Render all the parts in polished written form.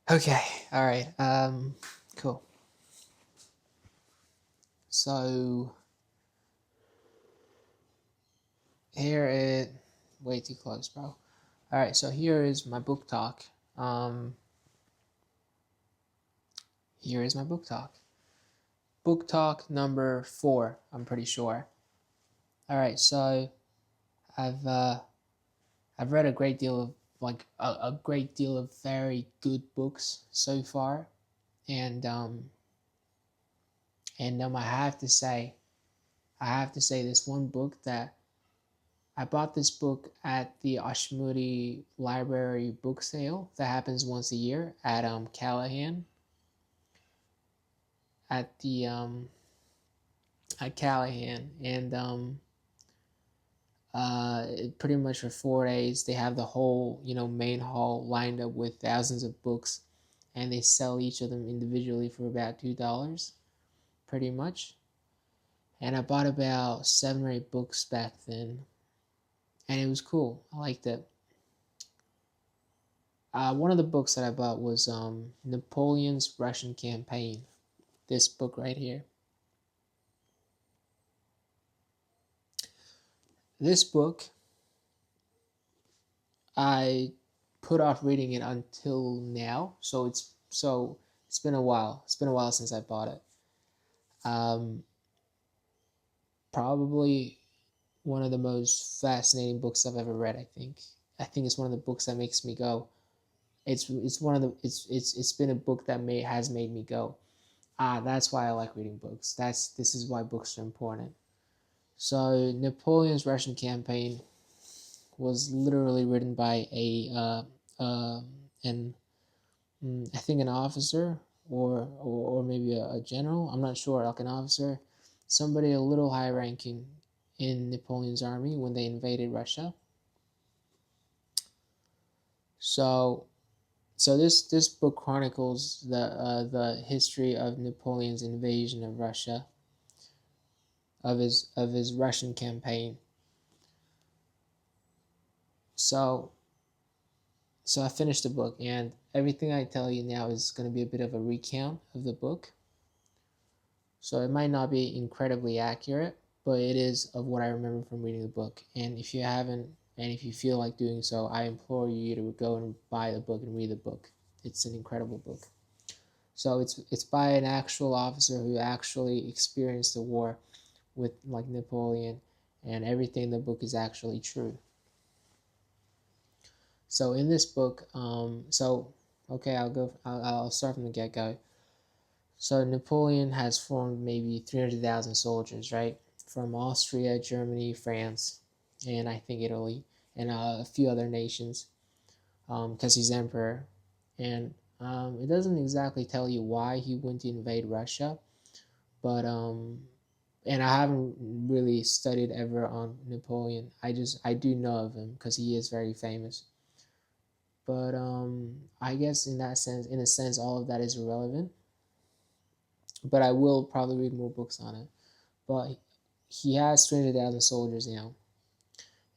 Okay, all right. Cool. So here it way too close, bro. All right, so here is my book talk. Um, Here is my book talk. Book talk number 4. I'm pretty sure. All right, so I've uh, I've read a great deal of a great deal of very good books so far, and I have to say this one book that I bought this book at the Ashmudi Library book sale that happens once a year at Callahan at the at Callahan, and pretty much for 4 days they have the whole main hall lined up with thousands of books, and they sell each of them individually for about $2, pretty much. And I bought about 7 or 8 books back then, and it was cool. I liked it. One of the books that I bought was Napoleon's Russian Campaign. This book right here. This book, I put off reading it until now. So it's been a while. It's been a while since I bought it. Um, Probably one of the most fascinating books I've ever read. I think it's one of the books that makes me go. It's one of the it's been a book that has made me go. That's why I like reading books. This is why books are important. So Napoleon's Russian Campaign was literally written by an I think an officer, or maybe a general. I'm not sure, like an officer, somebody a little high ranking in Napoleon's army when they invaded Russia. So this book chronicles the history of Napoleon's invasion of Russia, of his Russian campaign. So so I finished the book, and everything I tell you now is going to be a bit of a recount of the book. So it might not be incredibly accurate, but it is of what I remember from reading the book. And if you haven't, and if you feel like doing so, I implore you to go and buy the book and read the book. It's an incredible book. So it's by an actual officer who actually experienced the war with like Napoleon, and everything in the book is actually true. So in this book, okay, I'll start from the get go. So Napoleon has formed maybe 300,000 soldiers, right? From Austria, Germany, France, and I think Italy, and a few other nations, because he's emperor. And it doesn't exactly tell you why he went to invade Russia, but and I haven't really studied ever on Napoleon. I do know of him because he is very famous. But I guess in a sense, all of that is irrelevant. But I will probably read more books on it. But he has 300,000 soldiers now,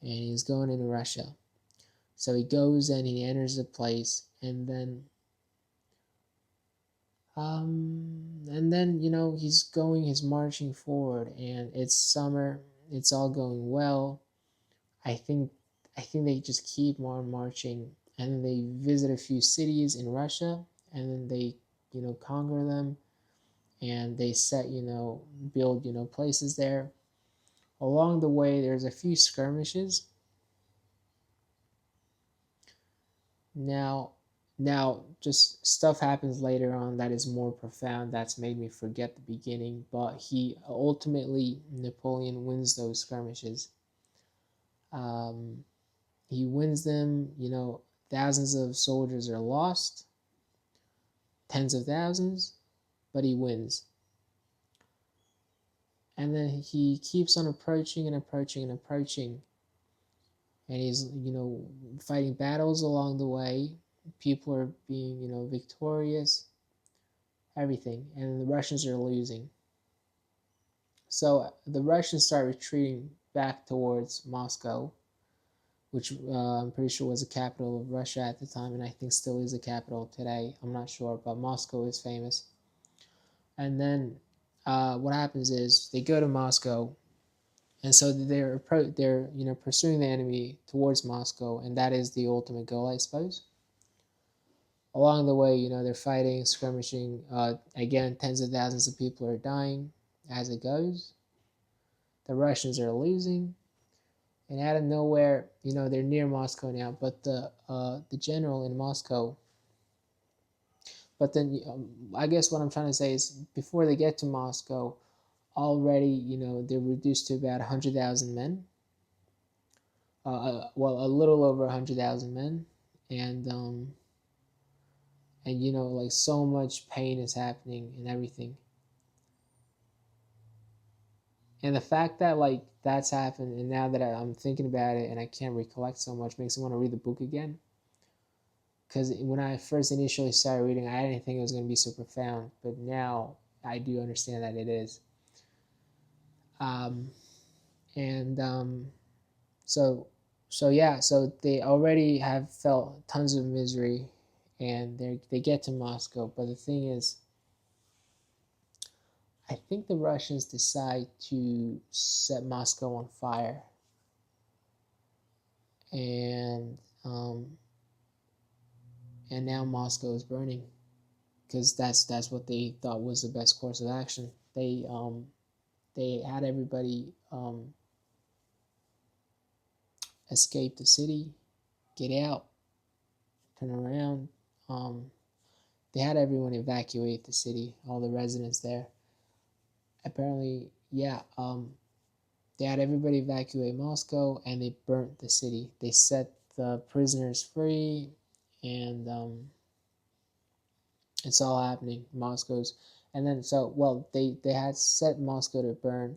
and he's going into Russia. So he goes and he enters the place, and then he's marching forward, and it's summer. It's all going well. I think I think they just keep on marching, and then they visit a few cities in Russia, and then they conquer them, and they build places there. Along the way, there's a few skirmishes. Now, just stuff happens later on that is more profound. That's made me forget the beginning. But Napoleon wins those skirmishes. Um, he wins them. Thousands of soldiers are lost, tens of thousands, but he wins. And then he keeps on approaching and approaching and approaching, and he's fighting battles along the way. People are being victorious, everything, and the Russians are losing. So the Russians start retreating back towards Moscow, which I'm pretty sure was the capital of Russia at the time, and I think still is the capital today. I'm not sure, but Moscow is famous. And then what happens is they go to Moscow, and so they're pursuing the enemy towards Moscow, and that is the ultimate goal, I suppose. Along the way, they're fighting, skirmishing. Again, tens of thousands of people are dying as it goes. The Russians are losing, and out of nowhere, they're near Moscow now. But the general in Moscow. But then, I guess what I'm trying to say is, before they get to Moscow, already, they're reduced to about 100,000 men. Well, a little over 100,000 men, and like so much pain is happening and everything. And the fact that like that's happened, and now that I'm thinking about it and I can't recollect so much, makes me want to read the book again. Because when I first initially started reading, I didn't think it was going to be so profound, but now I do understand that it is. Um, and so yeah, so they already have felt tons of misery, and they get to Moscow. But the thing is, I think the Russians decide to set Moscow on fire, and now Moscow is burning, because that's what they thought was the best course of action. They had everybody escape the city, get out, turn around. Um, they had everyone evacuate the city, all the residents there. Apparently, yeah. They had everybody evacuate Moscow, and they burnt the city. They set the prisoners free, and it's all happening. Moscow's, and then they had set Moscow to burn.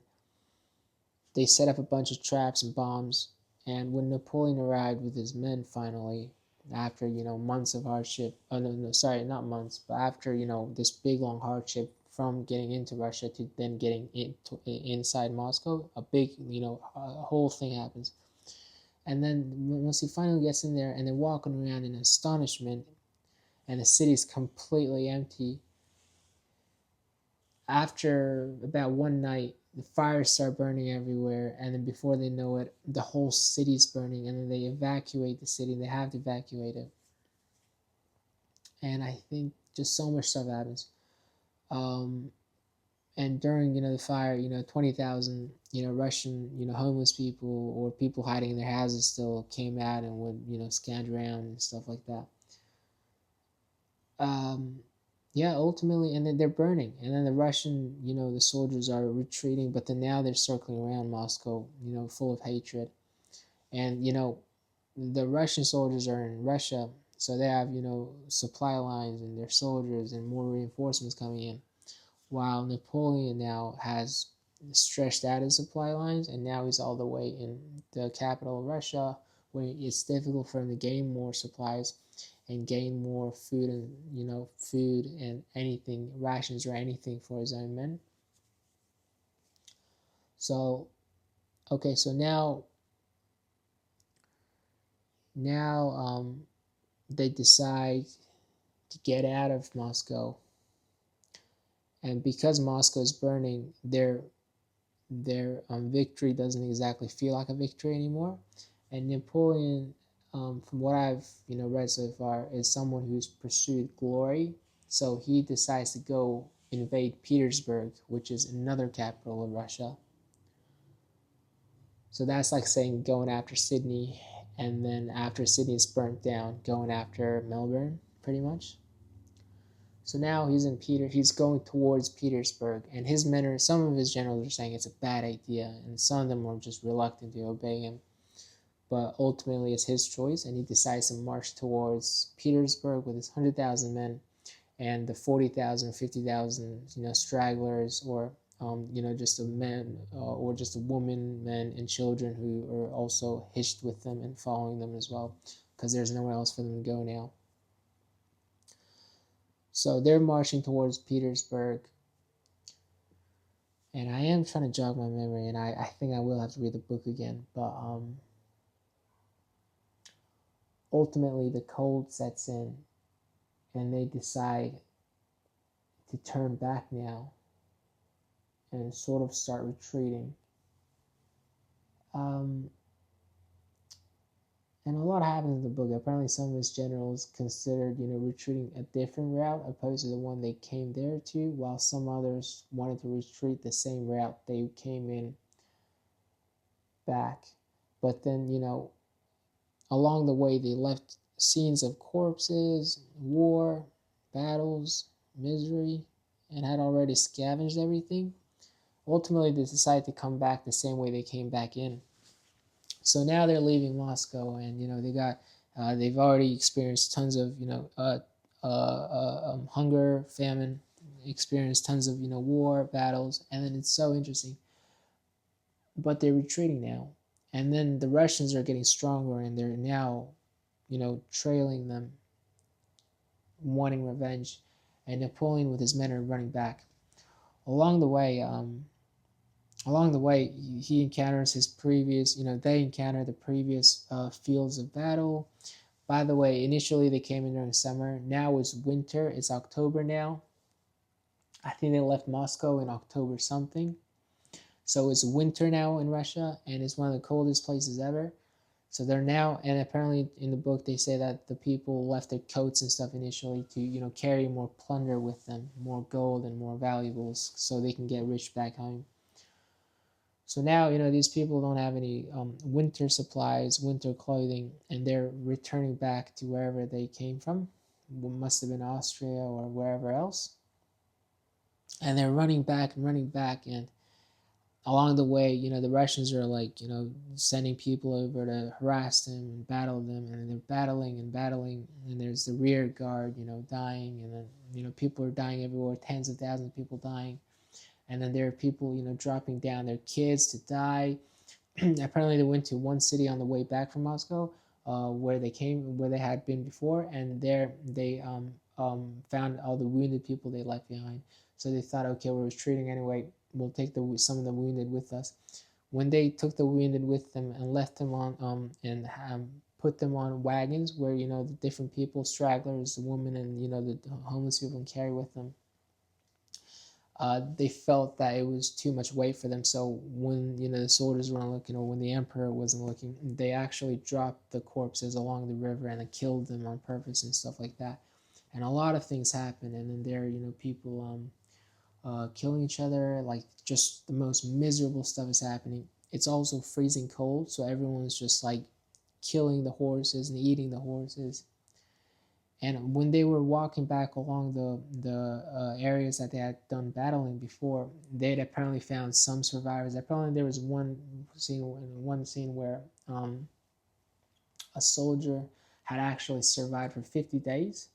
They set up a bunch of traps and bombs, and when Napoleon arrived with his men finally, after months of hardship, oh no, sorry, not months, but after this big long hardship from getting into Russia to then getting inside Moscow, a big a whole thing happens. And then once he finally gets in there, and they're walking around in astonishment, and the city's completely empty. After about one night, the fires start burning everywhere, and then before they know it, the whole city's burning, and then they evacuate the city, and they have to evacuate it. And I think just so much stuff happens. And during the fire, 20,000 Russian homeless people, or people hiding in their houses, still came out and would scan around and stuff like that. Yeah, ultimately, and then they're burning, and then the Russian, the soldiers are retreating, but then now they're circling around Moscow, full of hatred. And the Russian soldiers are in Russia, so they have supply lines and their soldiers and more reinforcements coming in, while Napoleon now has stretched out his supply lines, and now he's all the way in the capital of Russia, where it's difficult for him to gain more supplies and gain more food, and food and anything, rations or anything, for his own men. So okay, so now they decide to get out of Moscow, and because Moscow is burning, their victory doesn't exactly feel like a victory anymore. And Napoleon, from what I've read so far, is someone who's pursued glory. So he decides to go invade Petersburg, which is another capital of Russia. So that's like saying going after Sydney, and then after Sydney is burnt down, going after Melbourne, pretty much. So now he's going towards Petersburg, and some of his generals are saying it's a bad idea, and some of them are just reluctant to obey him. But ultimately, it's his choice, and he decides to march towards Petersburg with his 100,000 men, and the 40,000, 50,000, stragglers, or just a men, or just a woman, men, and children who are also hitched with them and following them as well, because there's nowhere else for them to go now. So they're marching towards Petersburg, and I am trying to jog my memory, and I think I will have to read the book again, but ultimately the cold sets in and they decide to turn back now and sort of start retreating. Um, and a lot happens in the book. Apparently, some of his generals considered, retreating a different route opposed to the one they came there to, while some others wanted to retreat the same route they came in back. But then, along the way, they left scenes of corpses, war, battles, misery, and had already scavenged everything. Ultimately, they decided to come back the same way they came back in. So now they're leaving Moscow, and they've already experienced tons of hunger, famine, experienced tons of war, battles, and then it's so interesting. But they're retreating now, and then the Russians are getting stronger, and they're now trailing them, wanting revenge, and Napoleon with his men are running back. Along the way, he encounters his previous, they encounter the previous fields of battle. By the way, initially they came in during summer. Now it's winter. It's October now. I think they left Moscow in October something. So it's winter now in Russia, and it's one of the coldest places ever. So they're now, and apparently in the book they say that the people left their coats and stuff initially to, carry more plunder with them, more gold and more valuables, so they can get rich back home. So now, these people don't have any winter supplies, winter clothing, and they're returning back to wherever they came from. It must have been Austria or wherever else. And they're running back and running back, and along the way, the Russians are like, sending people over to harass them and battle them, and they're battling and battling, and there's the rear guard, dying, and then, people are dying everywhere, tens of thousands of people dying, and then there are people, dropping down their kids to die. Apparently, they went to one city on the way back from Moscow, where they had been before, and there they found all the wounded people they left behind. So they thought, okay, we're retreating anyway. We'll take some of the wounded with us. When they took the wounded with them and left them on and put them on wagons where the different people, stragglers, the women, and the homeless people can carry with them, they felt that it was too much weight for them. So when the soldiers weren't looking, or when the emperor wasn't looking, they actually dropped the corpses along the river and killed them on purpose and stuff like that. And a lot of things happened, and then there people killing each other, like just the most miserable stuff is happening. It's also freezing cold, so everyone's just like killing the horses and eating the horses. And when they were walking back along the areas that they had done battling before, they'd apparently found some survivors. Apparently, there was one scene where a soldier had actually survived for 50 days,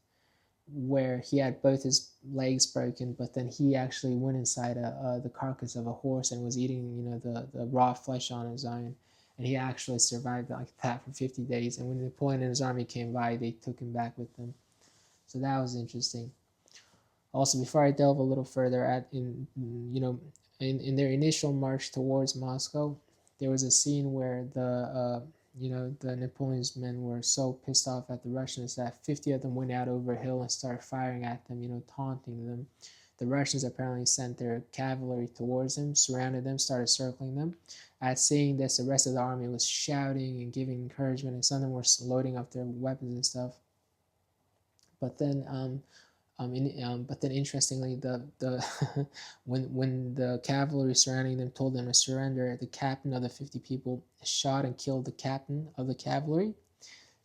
where he had both his legs broken, but then he actually went inside the carcass of a horse and was eating, the raw flesh on his own, and he actually survived like that for 50 days. And when Napoleon and his army came by, they took him back with them. So that was interesting. Also, before I delve a little further in their initial march towards Moscow, there was a scene where the Napoleon's men were so pissed off at the Russians that 50 of them went out over a hill and started firing at them, taunting them. The Russians apparently sent their cavalry towards them, surrounded them, started circling them. At seeing this, the rest of the army was shouting and giving encouragement, and some of them were loading up their weapons and stuff. But then interestingly, the when the cavalry surrounding them told them to surrender, the captain of the 50 people shot and killed the captain of the cavalry.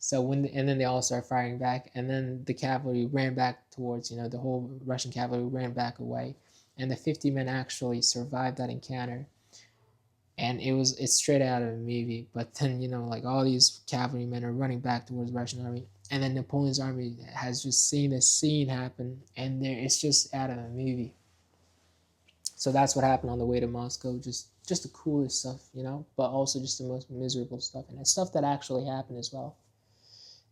So and then they all started firing back, and then the cavalry ran back towards, the whole Russian cavalry ran back away, and the 50 men actually survived that encounter. And it's straight out of a movie. But then, like all these cavalrymen are running back towards the Russian army, and then Napoleon's army has just seen this scene happen, and it's just out of a movie. So that's what happened on the way to Moscow. Just the coolest stuff, but also just the most miserable stuff, and it's stuff that actually happened as well.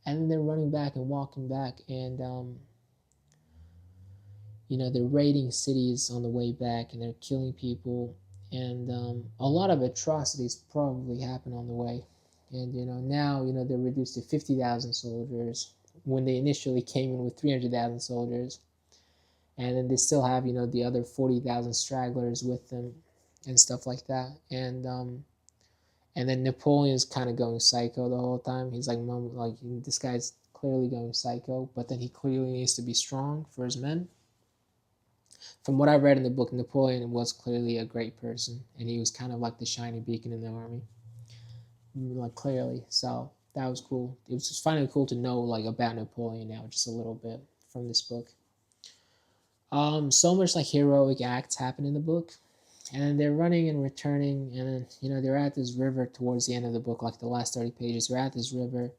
And then they're running back and walking back, and they're raiding cities on the way back, and they're killing people. And a lot of atrocities probably happen on the way. And now they're reduced to 50,000 soldiers when they initially came in with 300,000 soldiers, and then they still have the other 40,000 stragglers with them and stuff like that. And then Napoleon's kind of going psycho the whole time. He's like, Mom, like this guy's clearly going psycho, but then he clearly needs to be strong for his men. From what I read in the book, Napoleon was clearly a great person, and he was kind of like the shining beacon in the army, like clearly. So that was cool. It was just finally cool to know like about Napoleon now, just a little bit from this book. So much like heroic acts happen in the book, and then they're running and returning, and then they're at this river towards the end of the book, like the last 30 pages. They're at this river,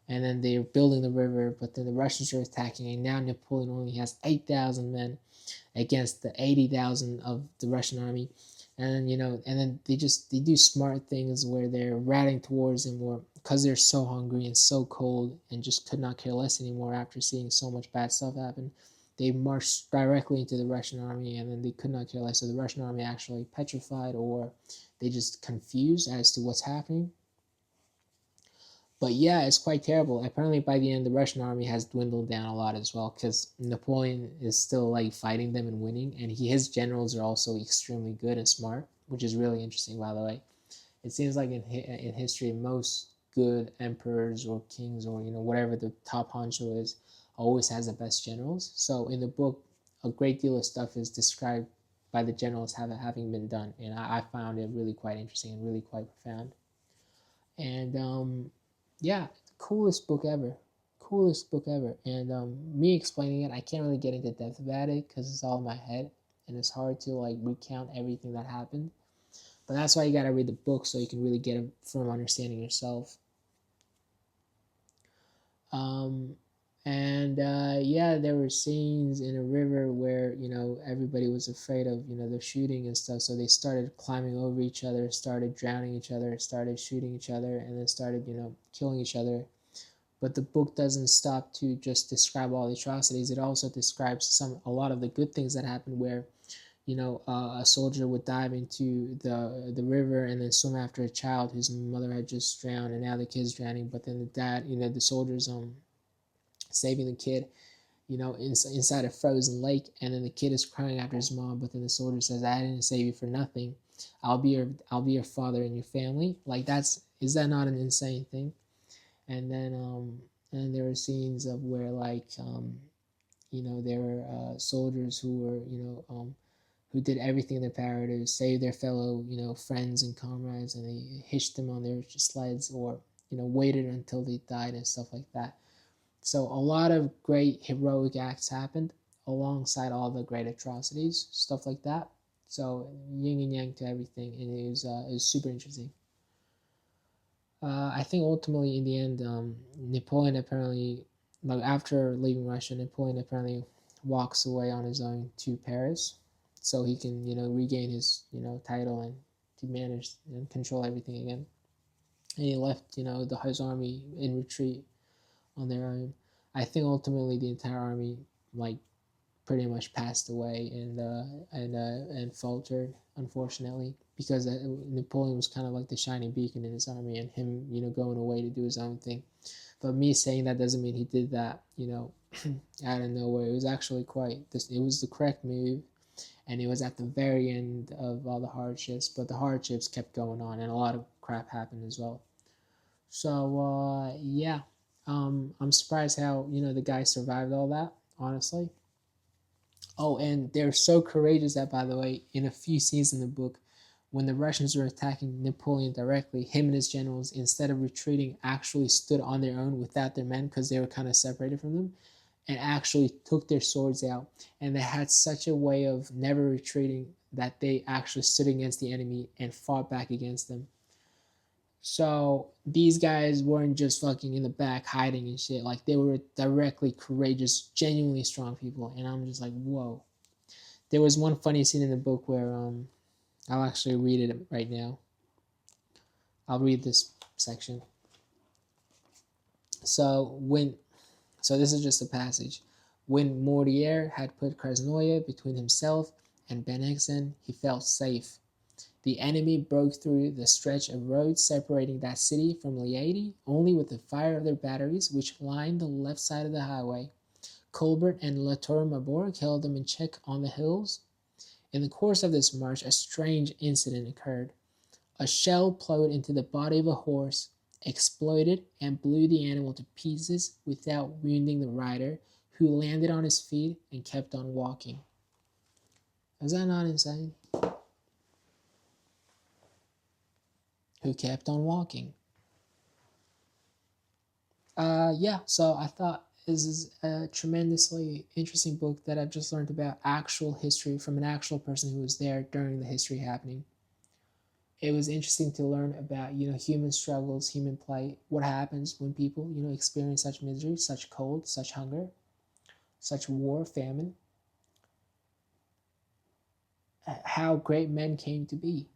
and then they're building the river, but then the Russians are attacking, and now Napoleon only has 8,000 men against the 80,000 of the Russian army. And and then they do smart things where they're ratting towards him, or because they're so hungry and so cold and just could not care less anymore after seeing so much bad stuff happen. They marched directly into the Russian army, and then they could not care less. So the Russian army actually petrified, or they just confused as to what's happening. But yeah, it's quite terrible. Apparently, by the end, the Russian army has dwindled down a lot as well, because Napoleon is still like fighting them and winning, and his generals are also extremely good and smart, which is really interesting, by the way. It seems like in history, most good emperors or kings or whatever the top honcho is always has the best generals. So in the book, a great deal of stuff is described by the generals having been done, and I found it really quite interesting and really quite profound. And yeah, coolest book ever, coolest book ever. And me explaining it, I can't really get into depth about it because it's all in my head, and it's hard to like recount everything that happened. But that's why you gotta read the book so you can really get a firm understanding yourself. Um, and yeah, there were scenes in a river where everybody was afraid of the shooting and stuff, so they started climbing over each other, started drowning each other, started shooting each other, and then started killing each other. But the book doesn't stop to just describe all the atrocities. It also describes a lot of the good things that happened, where a soldier would dive into the river and then swim after a child whose mother had just drowned, and now the kid's drowning. But then the dad, the soldier's saving the kid, inside a frozen lake, and then the kid is crying after his mom. But then the soldier says, "I didn't save you for nothing. I'll be your father and your family." Like is that not an insane thing? And then and there were scenes of where there were soldiers who were who did everything in their power to save their fellow friends and comrades, and they hitched them on their sleds, or waited until they died and stuff like that. So a lot of great heroic acts happened alongside all the great atrocities, stuff like that. So yin and yang to everything, and it was super interesting. I think ultimately in the end, Napoleon apparently, like after leaving Russia, Napoleon apparently walks away on his own to Paris, so he can regain his title and to manage and control everything again. And he left his army in retreat on their own. I think ultimately the entire army like pretty much passed away and faltered, unfortunately, because Napoleon was kind of like the shining beacon in his army, and him going away to do his own thing. But me saying that doesn't mean he did that out of nowhere. It was actually it was the correct move, and it was at the very end of all the hardships, but the hardships kept going on, and a lot of crap happened as well. So yeah, I'm surprised how the guy survived all that, honestly. Oh, and they're so courageous that, by the way, in a few scenes in the book, when the Russians were attacking Napoleon directly, him and his generals, instead of retreating, actually stood on their own without their men, because they were kind of separated from them, and actually took their swords out. And they had such a way of never retreating that they actually stood against the enemy and fought back against them. So these guys weren't just fucking in the back hiding and shit. Like, they were directly courageous, genuinely strong people. And I'm just like, whoa. There was one funny scene in the book where I'll actually read it right now. I'll read this section. So this is just a passage. When Mortier had put Krasnoye between himself and Bennigsen, he felt safe. The enemy broke through the stretch of road separating that city from Leyte only with the fire of their batteries, which lined the left side of the highway. Colbert and La Tour Maubourg held them in check on the hills. In the course of this march, a strange incident occurred. A shell plowed into the body of a horse, exploded, and blew the animal to pieces without wounding the rider, who landed on his feet and kept on walking. Is that not insane? Who kept on walking. Yeah, so I thought this is a tremendously interesting book that I've just learned about actual history from an actual person who was there during the history happening. It was interesting to learn about, human struggles, human plight, what happens when people, experience such misery, such cold, such hunger, such war, famine, how great men came to be.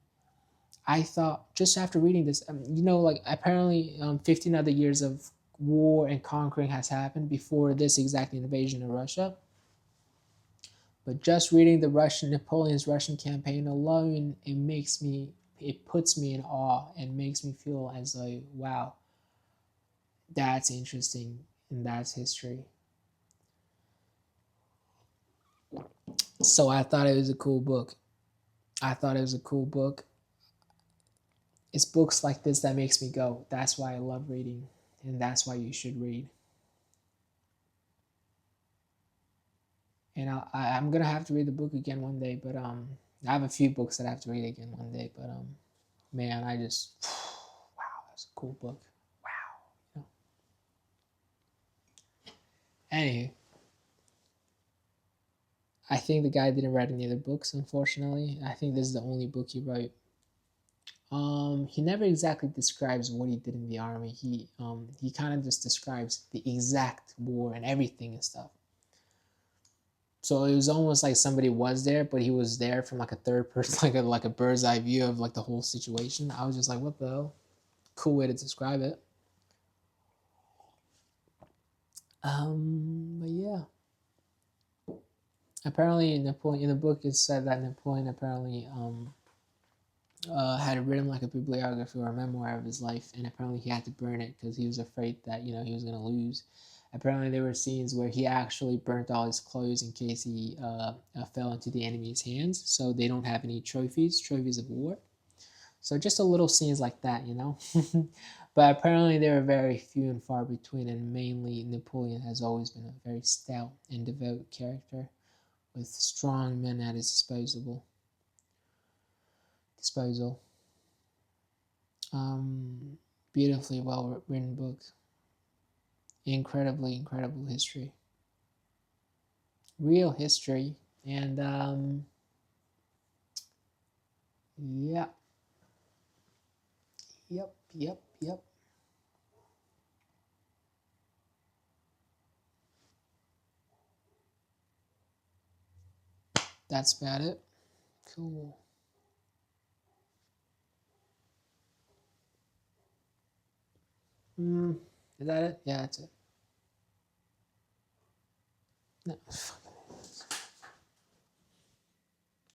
I thought just after reading this, like apparently 15 other years of war and conquering has happened before this exact invasion of Russia. But just reading the Napoleon's Russian campaign alone, it puts me in awe and makes me feel as though, wow, that's interesting and that's history. So I thought it was a cool book. I thought it was a cool book. It's books like this that makes me go, that's why I love reading, and that's why you should read. And I'm gonna have to read the book again one day, but I have a few books that I have to read again one day, but man, I just wow, that's a cool book. Wow. Anywho, I think the guy didn't write any other books, unfortunately. I think this is the only book he wrote. He never exactly describes what he did in the army. He kind of just describes the exact war and everything and stuff. So it was almost like somebody was there, but he was there from like a third person, like a bird's eye view of like the whole situation. I was just like, what the hell? Cool way to describe it. But yeah. Apparently, Napoleon in the book it said that Napoleon apparently had written like a bibliography or a memoir of his life, and apparently he had to burn it because he was afraid that he was gonna lose. Apparently, there were scenes where he actually burnt all his clothes in case he fell into the enemy's hands, so they don't have any trophies of war. So just a little scenes like that. But apparently, they were very few and far between, and mainly Napoleon has always been a very stout and devout character with strong men at his disposal. Um, Beautifully well written book. Incredible history. Real history. And yeah. Yep. That's about it. Cool. Is that it? Yeah, that's it. No.